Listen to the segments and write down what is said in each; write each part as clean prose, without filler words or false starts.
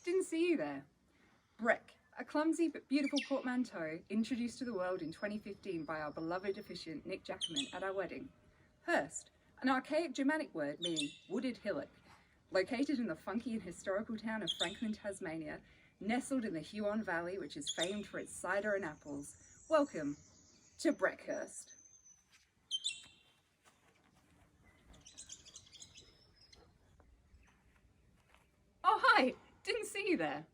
Didn't see you there. Breck, a clumsy but beautiful portmanteau introduced to the world in 2015 by our beloved officiant Nick Jackman at our wedding. Hurst, an archaic Germanic word meaning wooded hillock, located in the funky and historical town of Franklin, Tasmania, nestled in the Huon Valley, which is famed for its cider and apples. Welcome to Breckhurst. Oh hi, didn't see you there.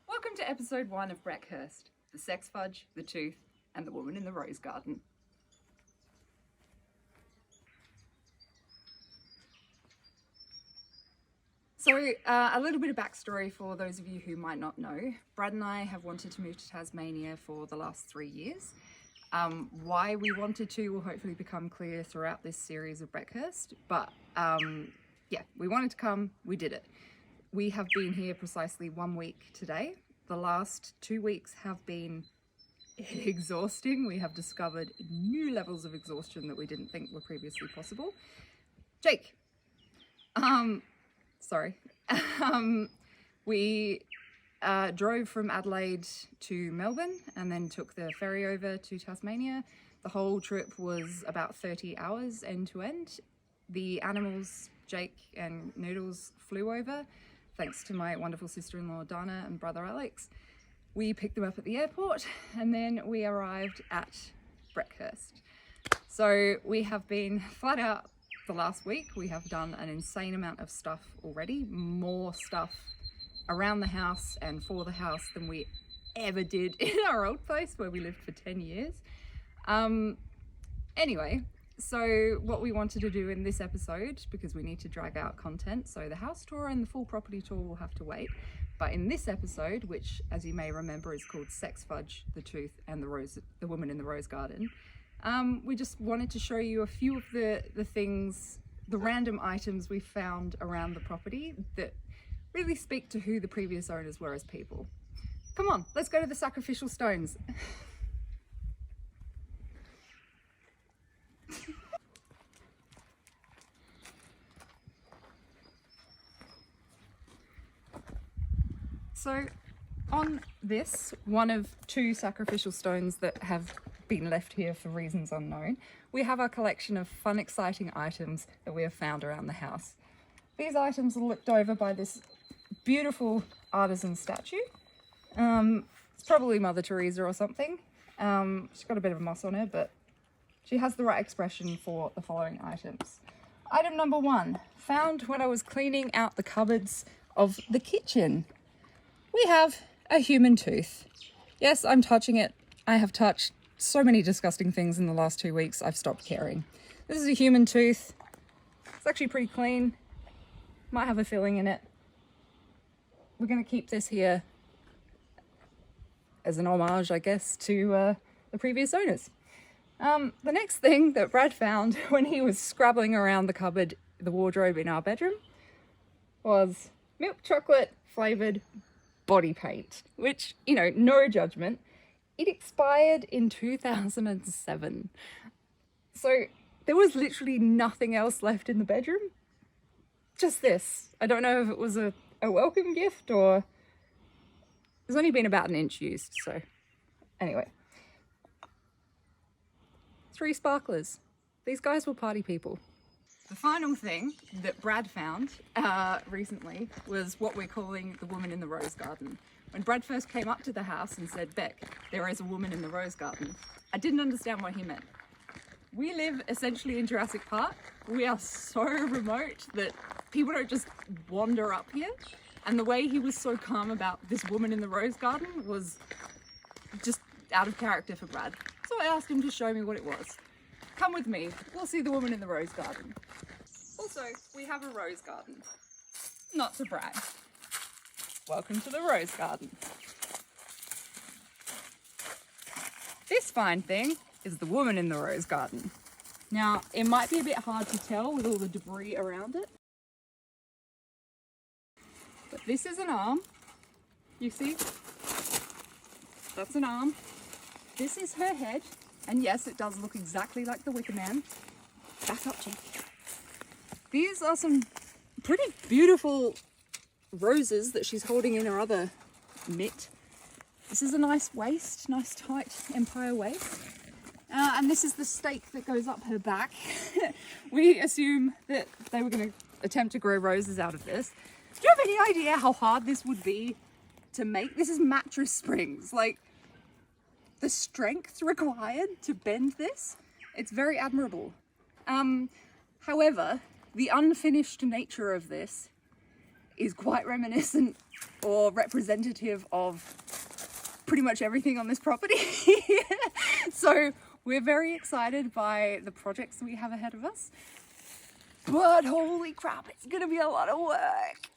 Welcome to episode 1 of Breckhurst, the sex fudge, the tooth, and the woman in the rose garden. So a little bit of backstory for those of you who might not know. Brad and I have wanted to move to Tasmania for the last 3 years. Why we wanted to will hopefully become clear throughout this series of Breckhurst, but yeah, we wanted to come, we did it. We have been here precisely 1 week today. The last 2 weeks have been exhausting. We have discovered new levels of exhaustion that we didn't think were previously possible. Jake, sorry. We drove from Adelaide to Melbourne and then took the ferry over to Tasmania. The whole trip was about 30 hours end to end. The animals, Jake and Noodles, flew over, thanks to my wonderful sister-in-law Dana and brother Alex. We picked them up at the airport and then we arrived at Breckhurst. So we have been flat out the last week. We have done an insane amount of stuff already, more stuff around the house and for the house than we ever did in our old place where we lived for 10 years. Anyway, so what we wanted to do in this episode, because we need to drag out content, so the house tour and the full property tour will have to wait. But in this episode, which as you may remember is called Sex Fudge, the Tooth, and the Woman in the Rose Garden, we just wanted to show you a few of the things, the random items we found around the property that really speak to who the previous owners were as people. Come on, let's go to the sacrificial stones. So on this, one of 2 sacrificial stones that have been left here for reasons unknown, we have our collection of fun, exciting items that we have found around the house. These items are looked over by this beautiful artisan statue. It's probably Mother Teresa or something. She's got a bit of moss on her, but she has the right expression for the following items. Item number 1, found when I was cleaning out the cupboards of the kitchen. We have a human tooth. Yes, I'm touching it. I have touched so many disgusting things in the last 2 weeks, I've stopped caring. This is a human tooth. It's actually pretty clean. Might have a filling in it. We're going to keep this here as an homage, I guess, to the previous owners. The next thing that Brad found when he was scrabbling around the wardrobe in our bedroom, was milk chocolate flavoured body paint, which, you know, no judgment. It expired in 2007. So there was literally nothing else left in the bedroom. Just this. I don't know if it was a welcome gift or it's only been about an inch used, so anyway. 3 sparklers. These guys were party people. The final thing that Brad found recently was what we're calling the woman in the rose garden. When Brad first came up to the house and said, "Beck, there is a woman in the rose garden," I didn't understand what he meant. We live essentially in Jurassic Park. We are so remote that people don't just wander up here. And the way he was so calm about this woman in the rose garden was just out of character for Brad. So I asked him to show me what it was. Come with me, we'll see the woman in the rose garden. Also, we have a rose garden. Not to brag. Welcome to the rose garden. This fine thing is the woman in the rose garden. Now, it might be a bit hard to tell with all the debris around it, but this is an arm. You see? That's an arm. This is her head. And yes, it does look exactly like the Wicker Man. Back up, Jake. These are some pretty beautiful roses that she's holding in her other mitt. This is a nice waist, nice tight empire waist. And this is the stake that goes up her back. We assume that they were going to attempt to grow roses out of this. Do you have any idea how hard this would be to make? This is mattress springs. Like, the strength required to bend this, it's very admirable. However, the unfinished nature of this is quite reminiscent or representative of pretty much everything on this property. So we're very excited by the projects we have ahead of us, but holy crap, it's gonna be a lot of work.